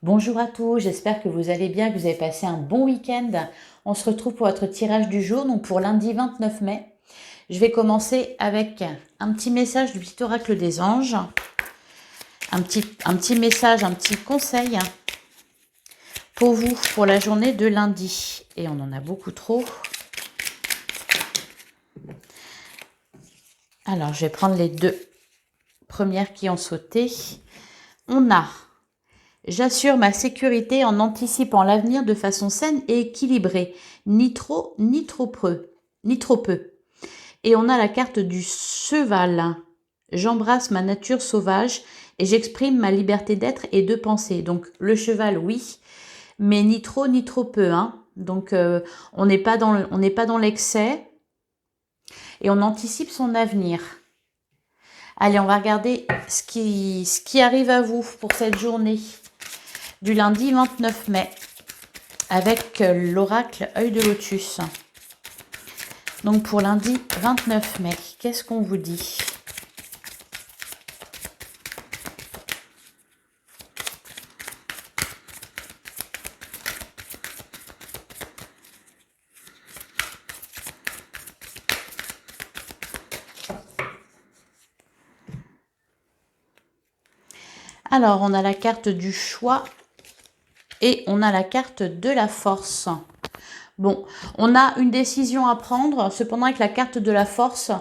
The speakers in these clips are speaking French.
Bonjour à tous, j'espère que vous allez bien, que vous avez passé un bon week-end. On se retrouve pour votre tirage du jour, donc pour lundi 29 mai. Je vais commencer avec un petit message du petit oracle des anges, un petit message, un petit conseil pour vous pour la journée de lundi. Et on en a beaucoup trop. Alors, je vais prendre les deux premières qui ont sauté. On a j'assure ma sécurité en anticipant l'avenir de façon saine et équilibrée, ni trop, ni trop peu, ni trop peu. Et on a la carte du cheval. J'embrasse ma nature sauvage et j'exprime ma liberté d'être et de penser. Donc le cheval, oui, mais ni trop ni trop peu. Hein. Donc on n'est pas dans l'excès et on anticipe son avenir. Allez, on va regarder ce qui arrive à vous pour cette journée du lundi 29 mai avec l'oracle œil de lotus. Donc pour lundi 29 mai, qu'est-ce qu'on vous dit? Alors, on a la carte du choix et on a la carte de la force. Bon, on a une décision à prendre. Cependant, avec la carte de la force,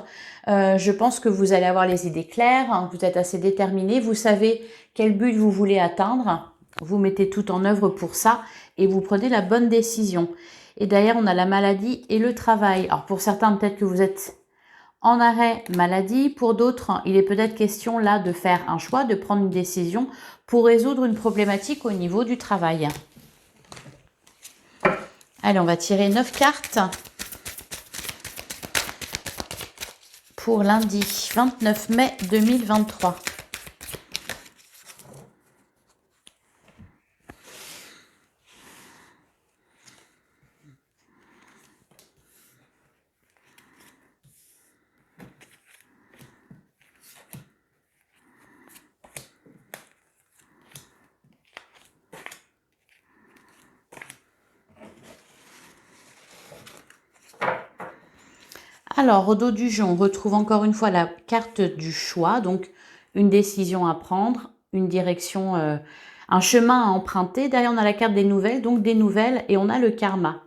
je pense que vous allez avoir les idées claires. Hein, vous êtes assez déterminé. Vous savez quel but vous voulez atteindre. Vous mettez tout en œuvre pour ça et vous prenez la bonne décision. Et derrière, on a la maladie et le travail. Alors, pour certains, peut-être que vous êtes en arrêt maladie. Pour d'autres, il est peut-être question là de faire un choix, de prendre une décision pour résoudre une problématique au niveau du travail. Allez, on va tirer 9 cartes pour lundi 29 mai 2023. Alors, au dos du jeu, on retrouve encore une fois la carte du choix, donc une décision à prendre, une direction, un chemin à emprunter. Derrière, on a la carte des nouvelles, donc des nouvelles, et on a le karma.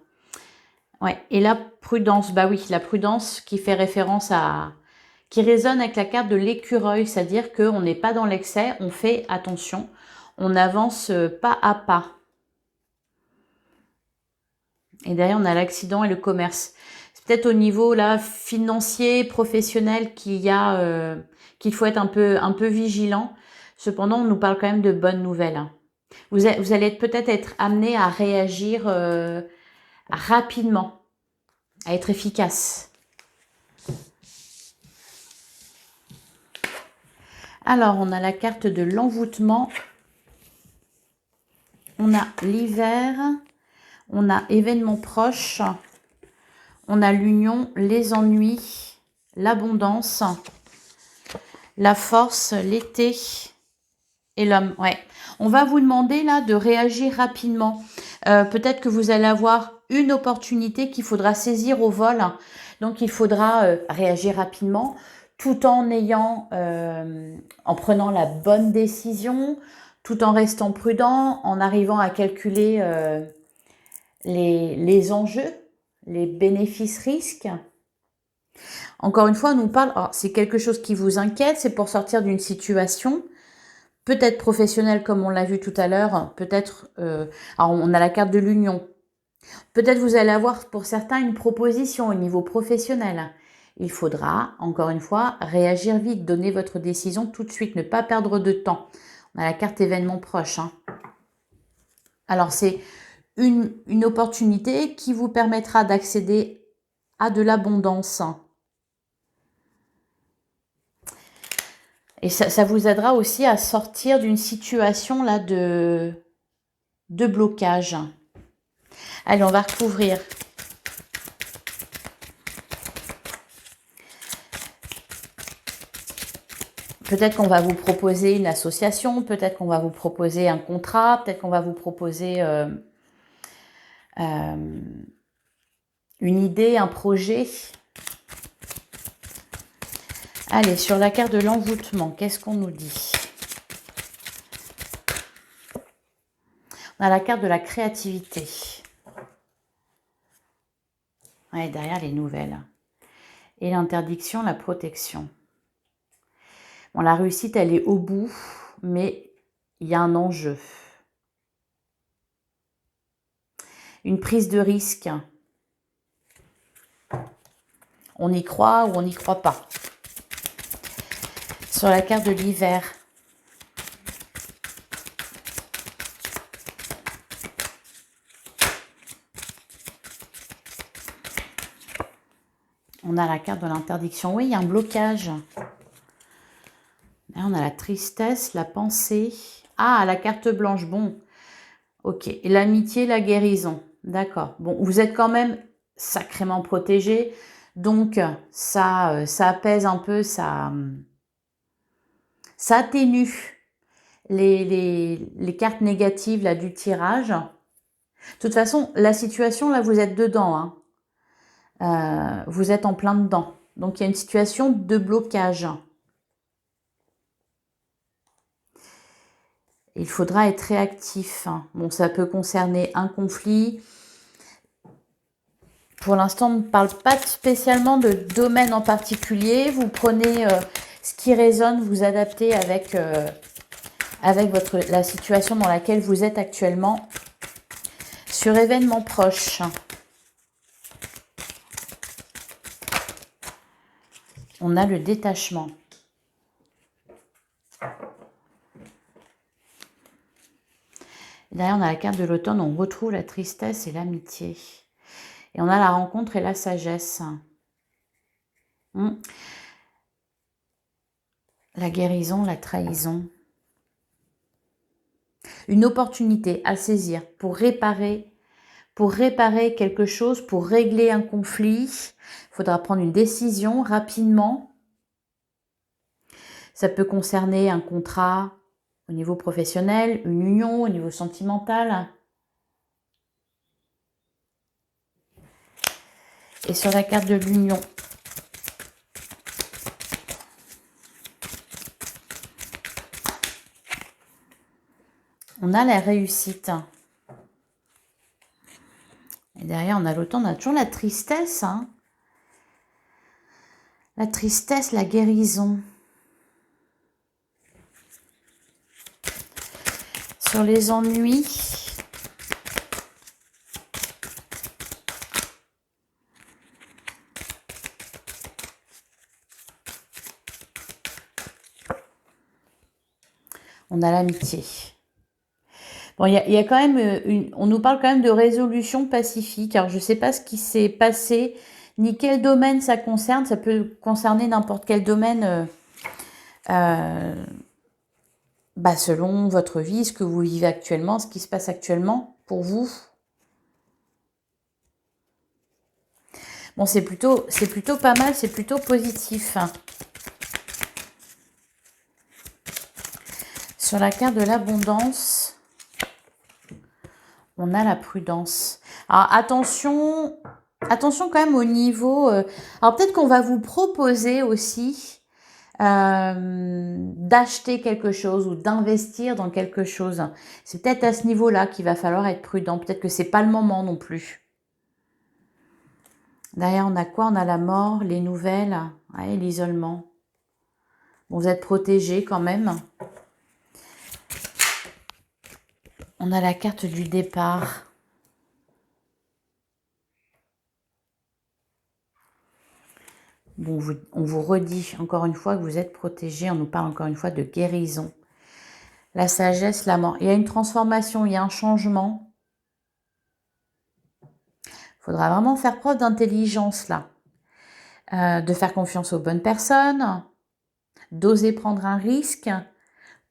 Ouais, et la prudence, bah oui, la prudence qui fait référence à, qui résonne avec la carte de l'écureuil, c'est-à-dire qu'on n'est pas dans l'excès, on fait attention, on avance pas à pas. Et derrière, on a l'accident et le commerce. C'est peut-être au niveau là financier, professionnel qu'il faut être un peu vigilant. Cependant, on nous parle quand même de bonnes nouvelles. Hein. Vous allez peut-être être amené à réagir rapidement, à être efficace. Alors, on a la carte de l'envoûtement. On a l'hiver. On a événements proches. On a l'union, les ennuis, l'abondance, la force, l'été et l'homme. Ouais. On va vous demander là de réagir rapidement. Peut-être que vous allez avoir une opportunité qu'il faudra saisir au vol. Donc il faudra réagir rapidement tout en ayant, en prenant la bonne décision, tout en restant prudent, en arrivant à calculer les enjeux, les bénéfices-risques. Encore une fois, on nous parle, c'est quelque chose qui vous inquiète, c'est pour sortir d'une situation, peut-être professionnelle comme on l'a vu tout à l'heure, peut-être, alors on a la carte de l'union, peut-être vous allez avoir pour certains une proposition au niveau professionnel. Il faudra, encore une fois, réagir vite, donner votre décision tout de suite, ne pas perdre de temps. On a la carte événement proche. Hein. Alors c'est une opportunité qui vous permettra d'accéder à de l'abondance. Et ça vous aidera aussi à sortir d'une situation là de blocage. Allez, on va recouvrir. Peut-être qu'on va vous proposer une association, peut-être qu'on va vous proposer un contrat, peut-être qu'on va vous proposer une idée, un projet. Allez, sur la carte de l'envoûtement, qu'est-ce qu'on nous dit? On a la carte de la créativité. Ouais, derrière les nouvelles. Et l'interdiction, la protection. Bon, la réussite, elle est au bout, mais il y a un enjeu. Une prise de risque. On y croit ou on n'y croit pas. Sur la carte de l'hiver. On a la carte de l'interdiction. Oui, il y a un blocage. Là, on a la tristesse, la pensée. Ah, la carte blanche. Bon, ok. L'amitié, la guérison. D'accord. Bon, vous êtes quand même sacrément protégé. Donc, ça apaise un peu, ça atténue les cartes négatives là, du tirage. De toute façon, la situation, là, vous êtes dedans. Hein. Vous êtes en plein dedans. Donc, il y a une situation de blocage. Il faudra être réactif. Bon, ça peut concerner un conflit. Pour l'instant, on ne parle pas spécialement de domaine en particulier. Vous prenez ce qui résonne, vous adaptez avec la situation dans laquelle vous êtes actuellement. Sur événements proches, on a le détachement. Derrière, on a la carte de l'automne, on retrouve la tristesse et l'amitié. Et on a la rencontre et la sagesse. La guérison, la trahison. Une opportunité à saisir pour réparer quelque chose, pour régler un conflit. Il faudra prendre une décision rapidement. Ça peut concerner un contrat au niveau professionnel, une union au niveau sentimental. Et sur la carte de l'union, on a la réussite. Et derrière, on a l'automne, on a toujours la tristesse. Hein. La tristesse, la guérison. Sur les ennuis, on a l'amitié. Bon, il y a quand même on nous parle quand même de résolution pacifique. Alors, je ne sais pas ce qui s'est passé, ni quel domaine ça concerne. Ça peut concerner n'importe quel domaine selon votre vie, ce que vous vivez actuellement, ce qui se passe actuellement pour vous. Bon, c'est plutôt pas mal, c'est plutôt positif. Sur la carte de l'abondance, on a la prudence. Alors, attention quand même au niveau... alors, peut-être qu'on va vous proposer aussi d'acheter quelque chose ou d'investir dans quelque chose. C'est peut-être à ce niveau-là qu'il va falloir être prudent. Peut-être que c'est pas le moment non plus. Derrière, on a quoi? On a la mort, les nouvelles, et l'isolement. Bon, vous êtes protégés quand même. On a la carte du départ. Bon, on vous redit encore une fois que vous êtes protégés. On nous parle encore une fois de guérison. La sagesse, la mort. Il y a une transformation, il y a un changement. Il faudra vraiment faire preuve d'intelligence là. De faire confiance aux bonnes personnes. D'oser prendre un risque.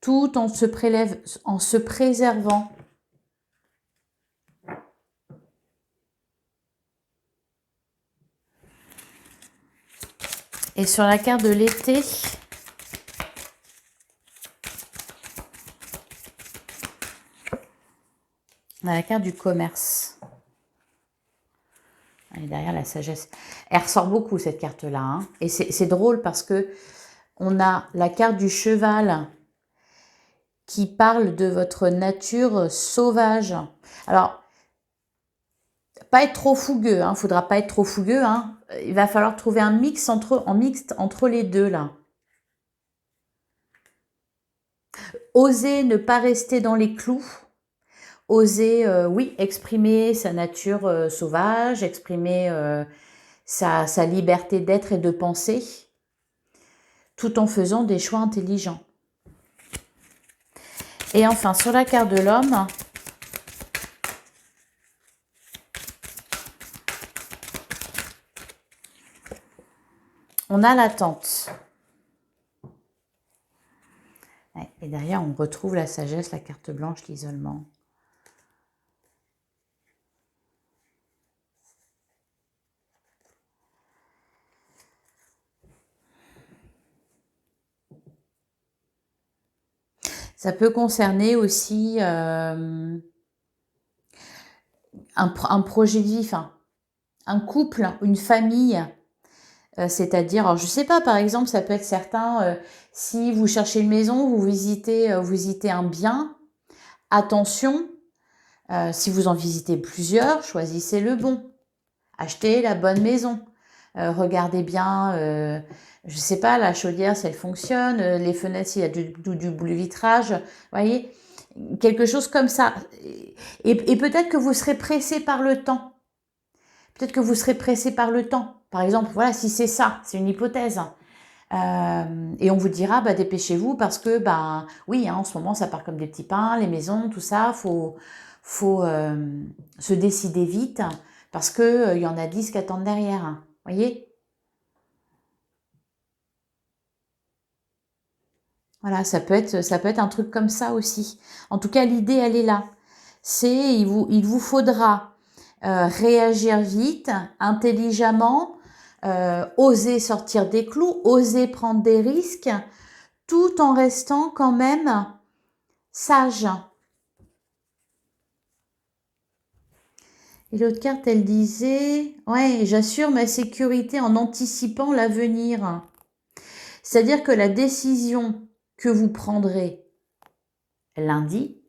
Tout en se préservant. Et sur la carte de l'été, On a la carte du commerce. Et derrière la sagesse. Elle ressort beaucoup cette carte-là. Hein. Et c'est drôle parce que on a la carte du cheval qui parle de votre nature sauvage. Alors, pas être trop fougueux, hein. Faudra pas être trop fougueux. Hein. Il va falloir trouver un mixte entre les deux là. Oser ne pas rester dans les clous. Oser, oui, exprimer sa nature sauvage, exprimer sa liberté d'être et de penser, tout en faisant des choix intelligents. Et enfin, sur la carte de l'homme, on a l'attente. Et derrière, on retrouve la sagesse, la carte blanche, l'isolement. Ça peut concerner aussi un projet de vie, enfin, un couple, une famille. C'est-à-dire, alors je sais pas, par exemple, ça peut être certain, si vous cherchez une maison, vous visitez un bien, attention, si vous en visitez plusieurs, choisissez le bon. Achetez la bonne maison. Regardez bien, je sais pas, la chaudière, si elle fonctionne, les fenêtres, s'il y a du bleu vitrage, voyez, quelque chose comme ça. Et peut-être que vous serez pressé par le temps. Peut-être que vous serez pressé par le temps. Par exemple, voilà, si c'est ça, c'est une hypothèse. Et on vous dira, bah, dépêchez-vous parce que, bah, oui, hein, en ce moment, ça part comme des petits pains, les maisons, tout ça, faut se décider vite parce que il y en a 10 qui attendent derrière. Hein, voyez? Voilà, ça peut être un truc comme ça aussi. En tout cas, l'idée, elle est là. Il vous faudra réagir vite, intelligemment, oser sortir des clous, oser prendre des risques, tout en restant quand même sage. Et l'autre carte, elle disait, ouais, j'assure ma sécurité en anticipant l'avenir. C'est-à-dire que la décision que vous prendrez lundi,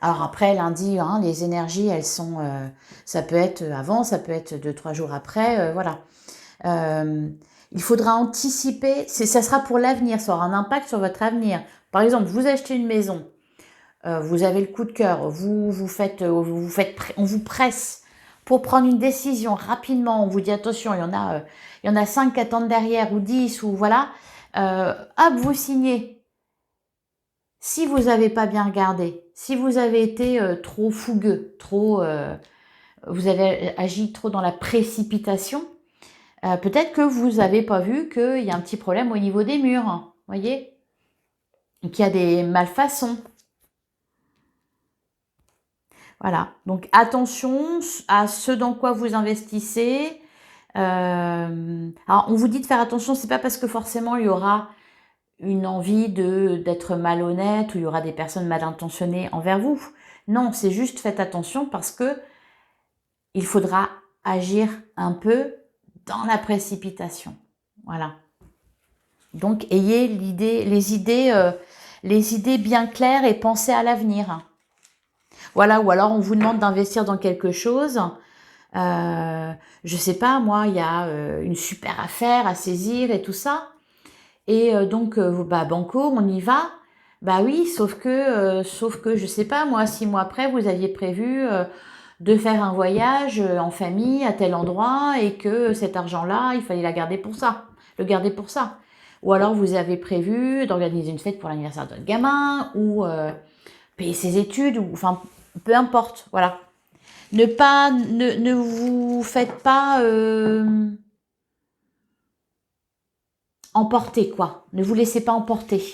alors après lundi, hein, les énergies, elles sont, ça peut être avant, ça peut être 2-3 jours après, voilà. Il faudra anticiper, ça sera pour l'avenir, ça aura un impact sur votre avenir. Par exemple, vous achetez une maison, vous avez le coup de cœur, on vous presse pour prendre une décision rapidement, on vous dit attention, il y en a 5 qui attendent derrière ou 10 ou voilà, hop, vous signez. Si vous n'avez pas bien regardé, si vous avez été trop fougueux, vous avez agi trop dans la précipitation, peut-être que vous n'avez pas vu qu'il y a un petit problème au niveau des murs, hein, voyez, qu'il y a des malfaçons. Voilà, donc attention à ce dans quoi vous investissez. Alors, on vous dit de faire attention, c'est pas parce que forcément il y aura une envie d'être malhonnête ou il y aura des personnes mal intentionnées envers vous. Non, c'est juste faites attention parce que il faudra agir un peu dans la précipitation. Voilà. Donc, ayez les idées bien claires et pensez à l'avenir. Voilà, ou alors on vous demande d'investir dans quelque chose. Je sais pas, moi, il y a une super affaire à saisir et tout ça. Et donc, bah, banco, on y va. Bah oui, sauf que, je sais pas, moi, 6 mois après, vous aviez prévu de faire un voyage en famille à tel endroit et que cet argent-là, il fallait le garder pour ça. Ou alors, vous avez prévu d'organiser une fête pour l'anniversaire de votre gamin ou payer ses études, ou enfin, peu importe, voilà. Ne vous faites pas emporter, quoi. Ne vous laissez pas emporter.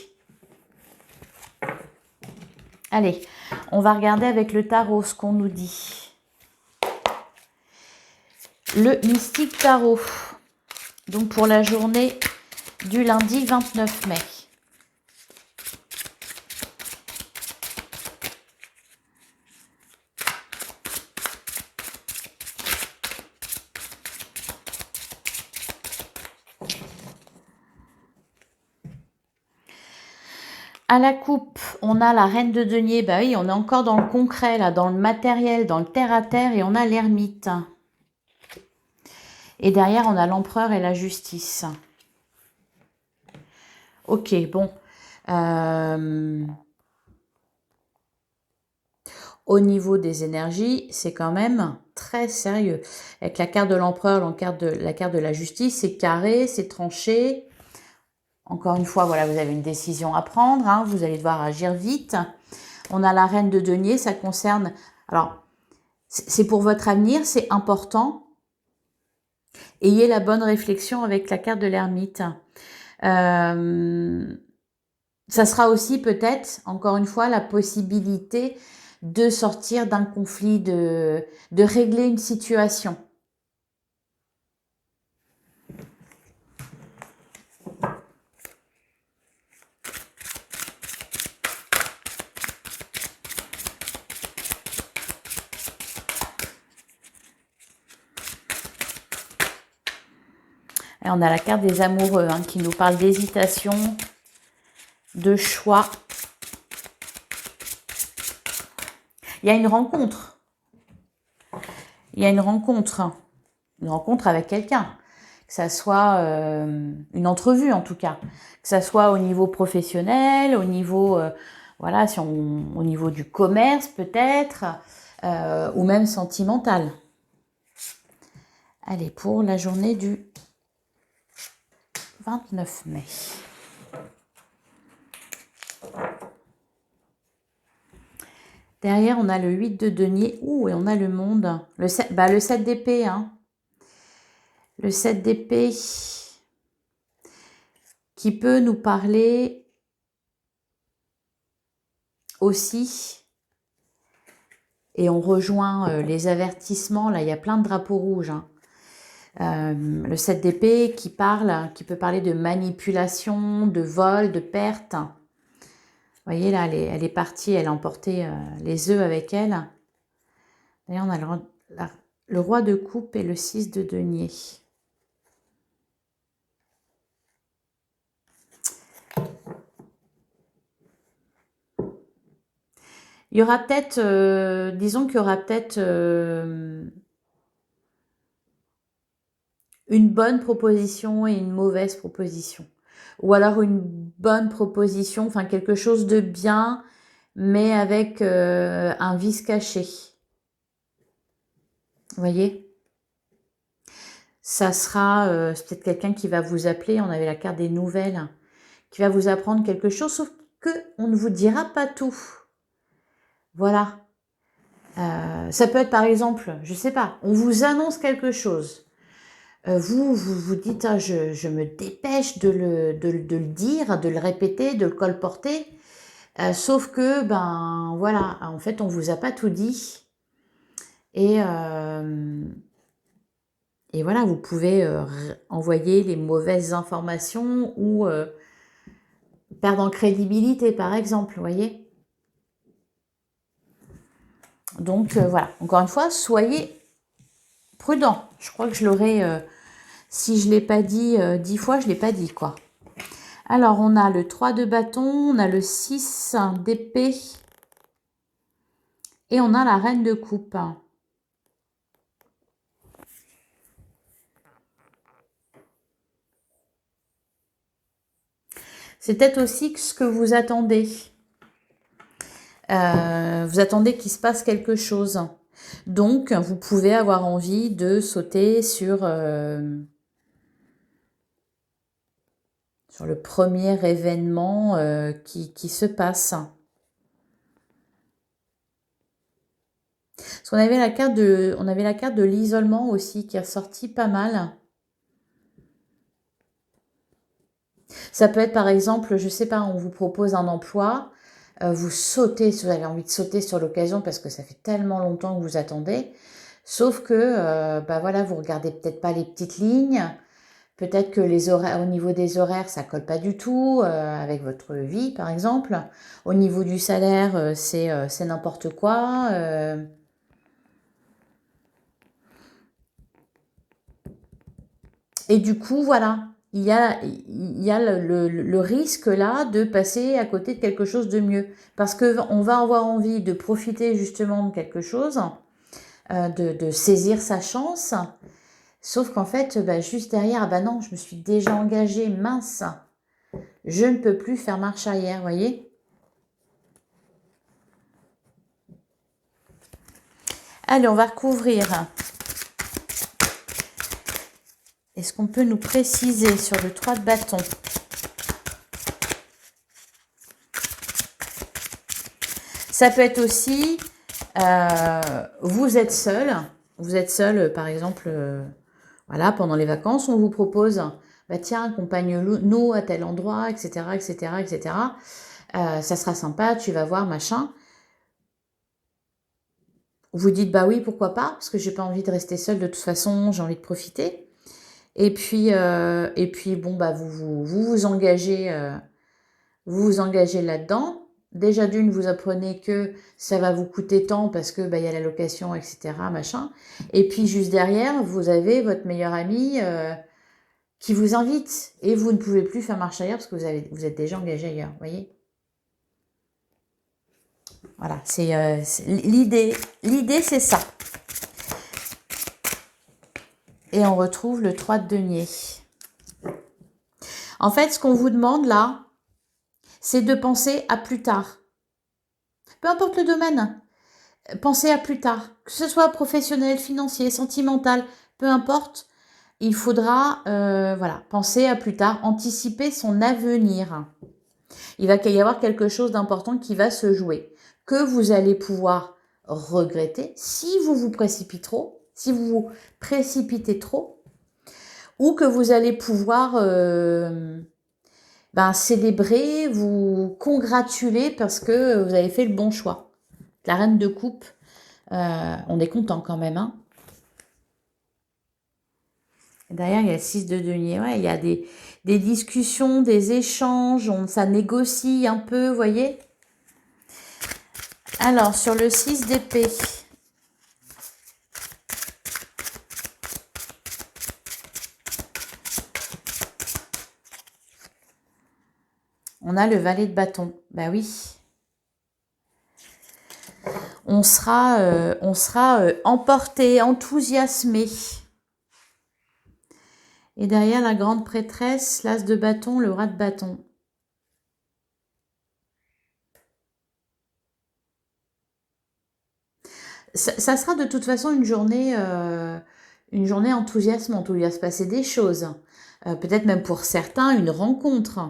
Allez, on va regarder avec le tarot ce qu'on nous dit. Le Mystique Tarot. Donc pour la journée du lundi 29 mai. À la coupe, on a la reine de denier. Bah oui, on est encore dans le concret, là, dans le matériel, dans le terre-à-terre, et on a l'ermite. Et derrière, on a l'empereur et la justice. Ok, bon. Au niveau des énergies, c'est quand même très sérieux. Avec la carte de l'empereur, la carte de la justice, c'est carré, c'est tranché. Encore une fois, voilà, vous avez une décision à prendre, hein, vous allez devoir agir vite. On a la reine de denier, ça concerne... Alors, c'est pour votre avenir, c'est important. Ayez la bonne réflexion avec la carte de l'ermite. Ça sera aussi peut-être, encore une fois, la possibilité de sortir d'un conflit, de régler une situation. Et on a la carte des amoureux hein, qui nous parle d'hésitation, de choix. Il y a une rencontre. Il y a une rencontre avec quelqu'un. Que ça soit une entrevue en tout cas. Que ça soit au niveau professionnel, au niveau, voilà, au niveau du commerce peut-être, ou même sentimental. Allez, pour la journée du 29 mai. Derrière, on a le 8 de denier. Ouh, et on a le monde. Le 7 d'épée. Hein. Le 7 d'épée qui peut nous parler aussi. Et on rejoint les avertissements. Là, il y a plein de drapeaux rouges. Hein. Le 7 d'épée qui peut parler de manipulation, de vol, de perte. Vous voyez là, elle est partie, elle a emporté les œufs avec elle. D'ailleurs, on a le roi de coupe et le 6 de denier. Il y aura peut-être, disons qu'il y aura peut-être une bonne proposition et une mauvaise proposition. Ou alors une bonne proposition, enfin quelque chose de bien, mais avec un vice caché. Vous voyez? Ça sera, c'est peut-être quelqu'un qui va vous appeler, on avait la carte des nouvelles, qui va vous apprendre quelque chose, sauf que on ne vous dira pas tout. Voilà. Ça peut être par exemple, je sais pas, on vous annonce quelque chose. Vous dites, ah, je me dépêche de le dire, de le répéter, de le colporter. Sauf que, ben voilà, en fait, on vous a pas tout dit. Et voilà, vous pouvez envoyer les mauvaises informations ou perdre en crédibilité, par exemple, vous voyez. Donc voilà, encore une fois, soyez prudent. Je crois que je l'aurais, si je ne l'ai pas dit 10 fois, je ne l'ai pas dit, quoi. Alors, on a le 3 de bâton, on a le 6 d'épée et on a la reine de coupe. C'est peut-être aussi ce que vous attendez. Vous attendez qu'il se passe quelque chose. Donc, vous pouvez avoir envie de sauter sur le premier événement qui se passe. Parce qu'on avait la carte de l'isolement aussi qui est ressortie pas mal. Ça peut être par exemple, je sais pas, on vous propose un emploi, vous sautez, si vous avez envie de sauter sur l'occasion parce que ça fait tellement longtemps que vous attendez. Sauf que, bah voilà, vous regardez peut-être pas les petites lignes. Peut-être que les horaires, au niveau des horaires, ça colle pas du tout avec votre vie, par exemple. Au niveau du salaire, c'est n'importe quoi. Et du coup, voilà, il y a le risque là de passer à côté de quelque chose de mieux. Parce qu'on va avoir envie de profiter justement de quelque chose, de saisir sa chance. Sauf qu'en fait, bah, juste derrière, ah bah non, je me suis déjà engagée, mince. Je ne peux plus faire marche arrière, voyez. Allez, on va recouvrir. Est-ce qu'on peut nous préciser sur le 3 de bâton? Ça peut être aussi, vous êtes seul, par exemple, voilà, pendant les vacances, on vous propose, bah tiens, accompagne-nous à tel endroit, etc., etc., etc. Ça sera sympa, tu vas voir, machin. Vous dites, bah oui, pourquoi pas, parce que j'ai pas envie de rester seule de toute façon, j'ai envie de profiter. Et puis bon, bah vous vous engagez là-dedans. Déjà d'une, vous apprenez que ça va vous coûter tant parce que bah, y a la location, etc., machin. Et puis juste derrière, vous avez votre meilleur ami qui vous invite et vous ne pouvez plus faire marche arrière parce que vous êtes déjà engagé ailleurs, vous voyez. Voilà, c'est l'idée. L'idée, c'est ça. Et on retrouve le 3 de denier. En fait, ce qu'on vous demande là, c'est de penser à plus tard. Peu importe le domaine, pensez à plus tard. Que ce soit professionnel, financier, sentimental, peu importe, il faudra voilà, penser à plus tard, anticiper son avenir. Il va y avoir quelque chose d'important qui va se jouer, que vous allez pouvoir regretter si vous vous précipitez trop, si vous vous précipitez trop, ou que vous allez pouvoir célébrer, vous congratuler parce que vous avez fait le bon choix. La reine de coupe, on est content quand même. Hein. Derrière, il y a le 6 de denier. Ouais, il y a des discussions, des échanges, ça négocie un peu, vous voyez. Alors, sur le 6 d'épée. On a le valet de bâton. Bah oui. On sera emporté, enthousiasmé. Et derrière la grande prêtresse, l'as de bâton, le roi de bâton. Ça sera de toute façon une journée enthousiasmante où il va se passer des choses. Peut-être même pour certains une rencontre.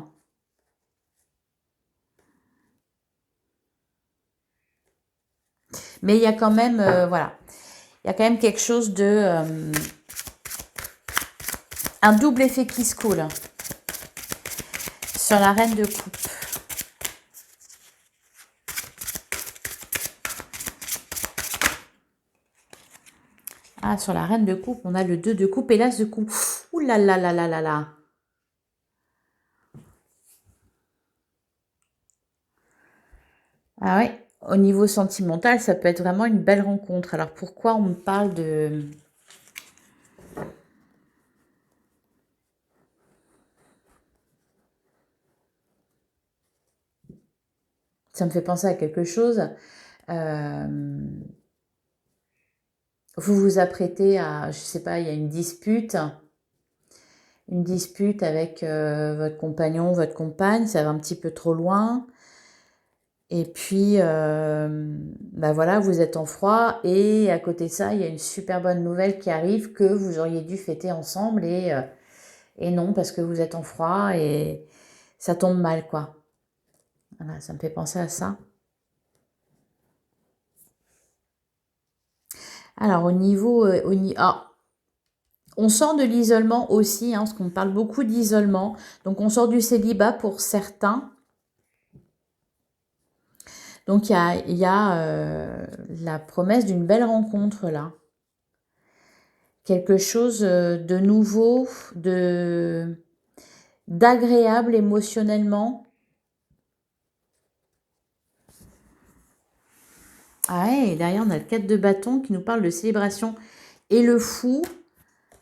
Mais il y a quand même, voilà, il y a quand même quelque chose de... un double effet qui se coule sur la reine de coupe. Ah, sur la reine de coupe, on a le 2 de coupe et l'as de coupe. Ouh là là là là là là. Ah oui, au niveau sentimental, ça peut être vraiment une belle rencontre. Alors pourquoi on me parle de... Ça me fait penser à quelque chose. Vous vous apprêtez à, je sais pas, il y a une dispute avec votre compagnon, votre compagne, ça va un petit peu trop loin. Et puis, voilà, vous êtes en froid et à côté de ça, il y a une super bonne nouvelle qui arrive que vous auriez dû fêter ensemble et non, parce que vous êtes en froid et ça tombe mal, quoi. Voilà, ça me fait penser à ça. Alors, on sort de l'isolement aussi, hein, parce qu'on parle beaucoup d'isolement. Donc, on sort du célibat pour certains. Donc, il y a la promesse d'une belle rencontre là. Quelque chose de nouveau, d'agréable émotionnellement. Ah ouais, et derrière, on a le 4 de bâton qui nous parle de célébration et le fou.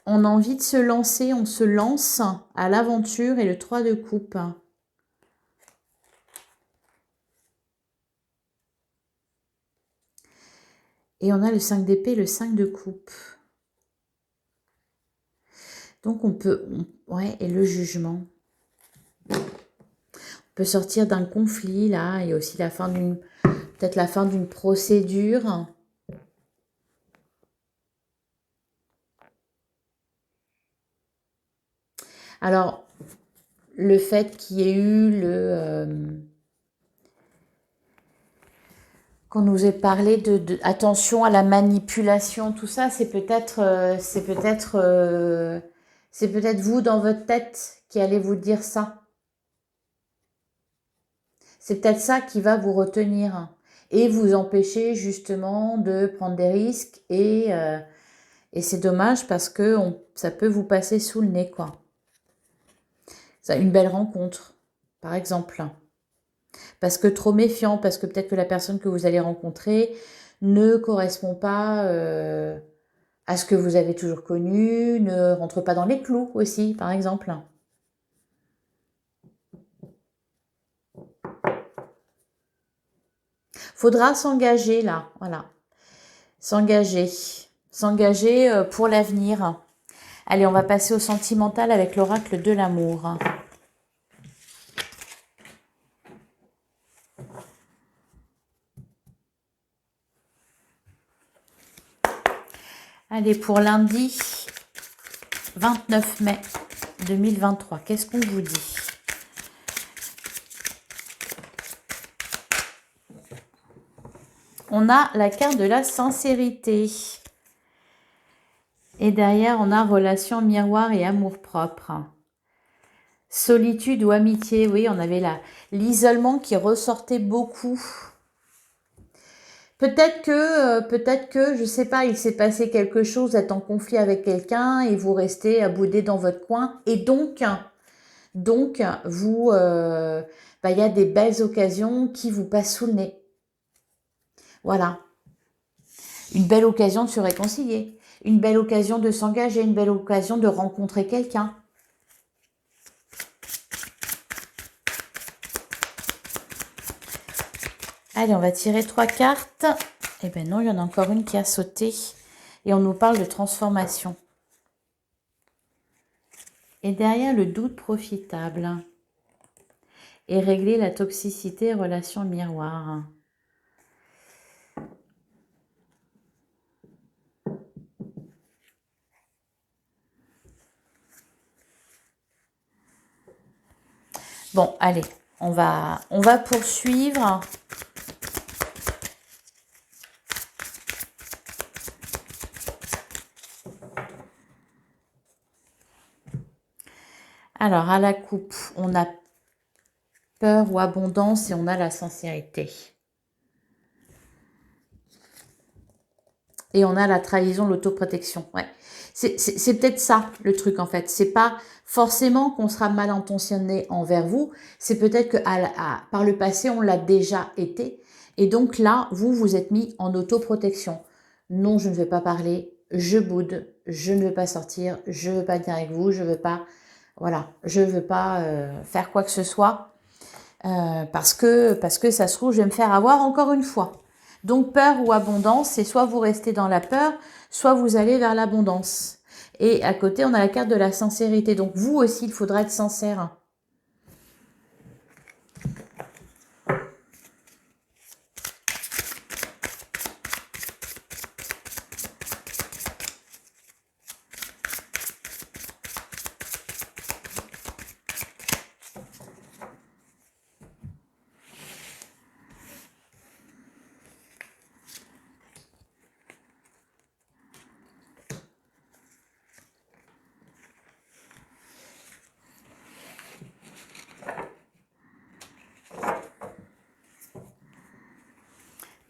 On a envie de se lancer, on se lance à l'aventure et le 3 de coupe. Et on a le 5 d'épée, le 5 de coupe. Donc on peut... ouais, et le jugement. On peut sortir d'un conflit, là. Il y a aussi la fin d'une... peut-être la fin d'une procédure. Alors, le fait qu'il y ait eu qu'on nous ait parlé de attention à la manipulation, tout ça, c'est peut-être vous dans votre tête qui allez vous dire ça. C'est peut-être ça qui va vous retenir et vous empêcher justement de prendre des risques et c'est dommage parce que ça peut vous passer sous le nez, quoi. Ça, une belle rencontre, par exemple. Parce que trop méfiant, parce que peut-être que la personne que vous allez rencontrer ne correspond pas à ce que vous avez toujours connu, ne rentre pas dans les clous aussi, par exemple. Faudra s'engager là, voilà. S'engager. S'engager pour l'avenir. Allez, on va passer au sentimental avec l'oracle de l'amour. Allez, pour lundi 29 mai 2023, qu'est-ce qu'on vous dit? On a la carte de la sincérité. Et derrière, on a relation miroir et amour-propre. Solitude ou amitié, oui, on avait l'isolement qui ressortait beaucoup. Peut-être que, je sais pas, il s'est passé quelque chose, êtes en conflit avec quelqu'un et vous restez à bouder dans votre coin. Et donc vous, il y a des belles occasions qui vous passent sous le nez. Voilà. Une belle occasion de se réconcilier. Une belle occasion de s'engager. Une belle occasion de rencontrer quelqu'un. Allez, on va tirer 3 cartes. Eh ben non, il y en a encore une qui a sauté. Et on nous parle de transformation. Et derrière, le doute profitable. Et régler la toxicité relation miroir. Bon, allez, on va poursuivre. Alors, à la coupe, on a peur ou abondance et on a la sincérité. Et on a la trahison, l'autoprotection. Ouais. C'est peut-être ça le truc en fait. C'est pas forcément qu'on sera mal intentionné envers vous. C'est peut-être que par le passé, on l'a déjà été. Et donc là, vous êtes mis en autoprotection. Non, je ne veux pas parler. Je boude. Je ne veux pas sortir. Je ne veux pas venir avec vous. Je veux pas... Voilà. Je veux pas faire quoi que ce soit. Parce que ça se trouve, je vais me faire avoir encore une fois. Donc, peur ou abondance, c'est soit vous restez dans la peur, soit vous allez vers l'abondance. Et à côté, on a la carte de la sincérité. Donc, vous aussi, il faudra être sincère.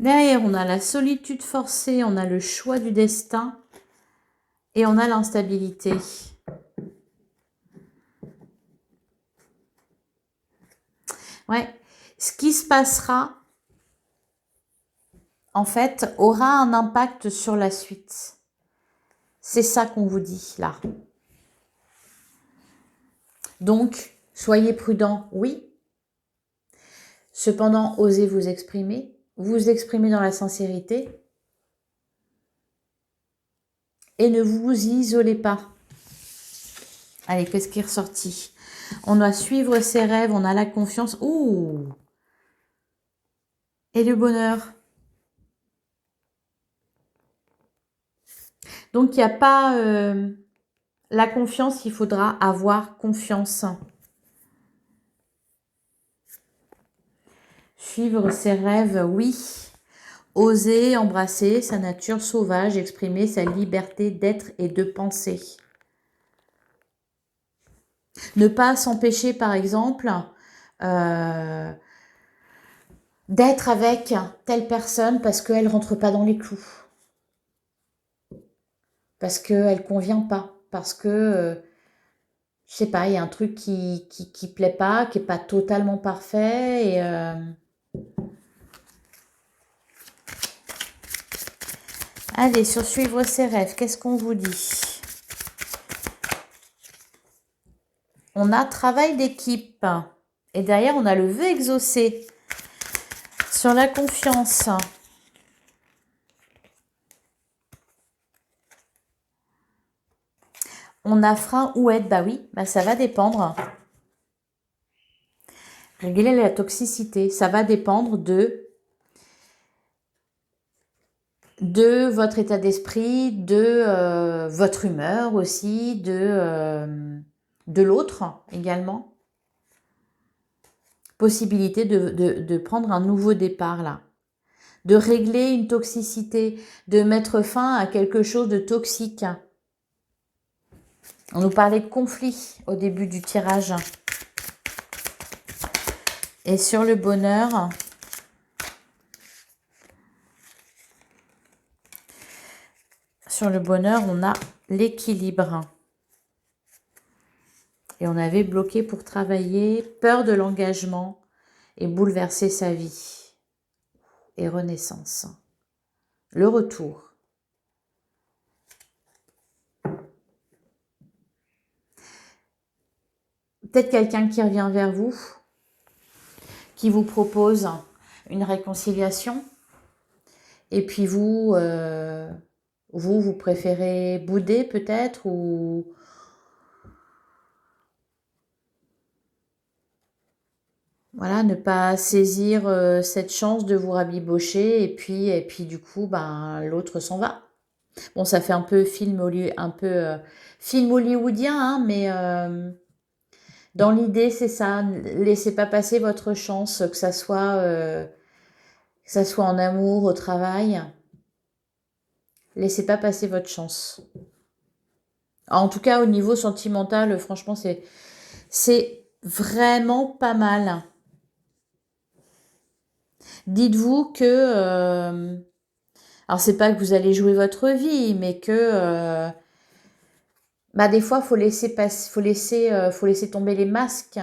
Derrière, on a la solitude forcée, on a le choix du destin et on a l'instabilité. Ouais, ce qui se passera, en fait, aura un impact sur la suite. C'est ça qu'on vous dit là. Donc, soyez prudents, oui. Cependant, osez vous exprimer dans la sincérité et ne vous isolez pas. Allez, qu'est-ce qui est ressorti? On doit suivre ses rêves, on a la confiance. Ouh! Et le bonheur. Donc, il n'y a pas la confiance, il faudra avoir confiance. Suivre ses rêves, oui. Oser embrasser sa nature sauvage, exprimer sa liberté d'être et de penser. Ne pas s'empêcher, par exemple, d'être avec telle personne parce qu'elle ne rentre pas dans les clous. Parce qu'elle ne convient pas. Parce que, je sais pas, il y a un truc qui plaît pas, qui n'est pas totalement parfait. Et, allez, sur suivre ses rêves, qu'est-ce qu'on vous dit? On a travail d'équipe. Et derrière, on a le vœu exaucé. Sur la confiance. On a frein ou aide. Bah oui, bah ça va dépendre. Régler la toxicité. Ça va dépendre de votre état d'esprit, de votre humeur aussi, de l'autre également. Possibilité de prendre un nouveau départ là. De régler une toxicité, de mettre fin à quelque chose de toxique. On nous parlait de conflit au début du tirage. Et sur le bonheur, on a l'équilibre. Et on avait bloqué pour travailler, peur de l'engagement et bouleverser sa vie. Et renaissance. Le retour. Peut-être quelqu'un qui revient vers vous, qui vous propose une réconciliation. Et puis vous préférez bouder peut-être ou... Voilà, ne pas saisir cette chance de vous rabibocher et puis du coup, ben, l'autre s'en va. Bon, ça fait un peu film hollywoodien, hein, mais dans l'idée, c'est ça. Laissez pas passer votre chance, que ça soit en amour, au travail. Laissez pas passer votre chance. En tout cas, au niveau sentimental, franchement, c'est vraiment pas mal. Dites-vous que... alors, c'est pas que vous allez jouer votre vie, mais que... bah, des fois, faut laisser tomber les masques.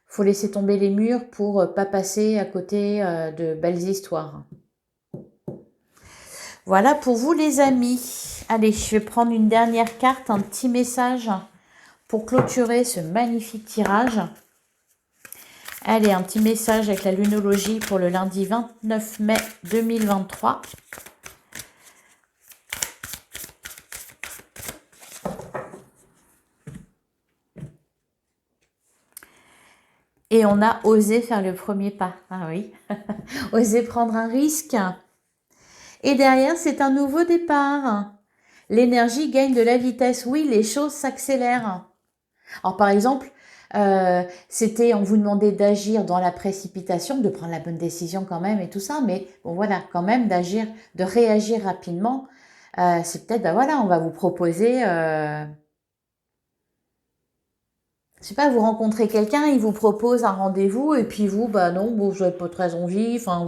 Faut laisser tomber les murs pour pas passer à côté de belles histoires. Voilà pour vous, les amis. Allez, je vais prendre une dernière carte, un petit message pour clôturer ce magnifique tirage. Allez, un petit message avec la lunologie pour le lundi 29 mai 2023. Et on a osé faire le premier pas. Ah oui, oser prendre un risque. Et derrière, c'est un nouveau départ. L'énergie gagne de la vitesse. Oui, les choses s'accélèrent. Alors, par exemple, on vous demandait d'agir dans la précipitation, de prendre la bonne décision quand même et tout ça, mais bon voilà, quand même d'agir, de réagir rapidement. C'est peut-être, ben voilà, on va vous proposer, je sais pas, vous rencontrez quelqu'un, il vous propose un rendez-vous et puis vous, bah non, vous n'êtes pas très envie, enfin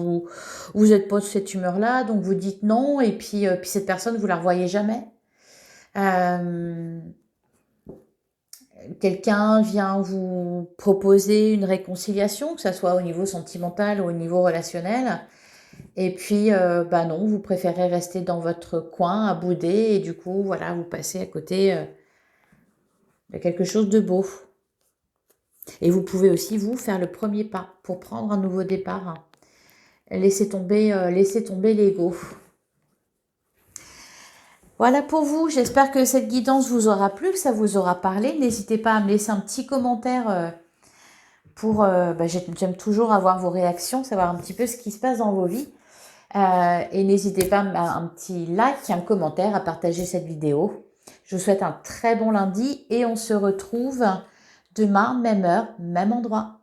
vous êtes pas de cette humeur-là, donc vous dites non et puis cette personne vous la revoyez jamais. Quelqu'un vient vous proposer une réconciliation, que ce soit au niveau sentimental ou au niveau relationnel, Et puis, bah non, vous préférez rester dans votre coin à bouder et du coup, voilà, vous passez à côté de quelque chose de beau. Et vous pouvez aussi, vous, faire le premier pas pour prendre un nouveau départ. Laissez tomber l'ego. Voilà pour vous. J'espère que cette guidance vous aura plu, que ça vous aura parlé. N'hésitez pas à me laisser un petit commentaire pour... j'aime toujours avoir vos réactions, savoir un petit peu ce qui se passe dans vos vies. Et n'hésitez pas à un petit like, un commentaire, à partager cette vidéo. Je vous souhaite un très bon lundi et on se retrouve demain, même heure, même endroit.